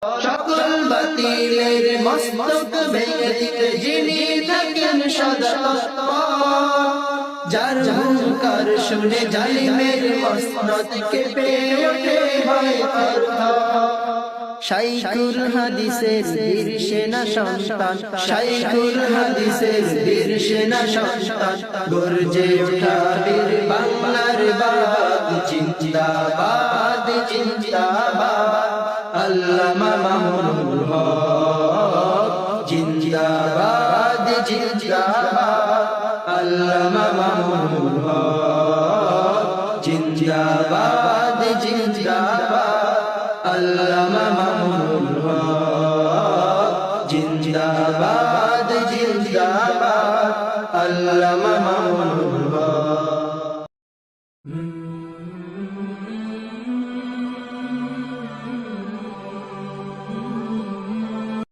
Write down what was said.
সকল বাতিলের মস্তক ভেঙে দিতে যিনি থাকেন সদা তৎপর, যার হুঙ্কার শুনে জালিমের মসনদ কেঁপে ওঠে ভয়ে থরথর। শাইখুল হাদিসের বীর সেনা সন্তান, শাইখুল হাদিসের বীর সেনা সন্তান, গর্জে ওঠা বীর বাংলার বাদ, জিন্দাবাদ জিন্দাবাদ। আল্লামা মামুনুল হক জিন্দাবাদ জিন্দাবাদ। আল্লামা মামুনুল হক জিন্দাবাদ জিন্দাবাদ। আল্লামা মামুনুল হক জিন্দাবাদ জিন্দাবাদ। আল্লামা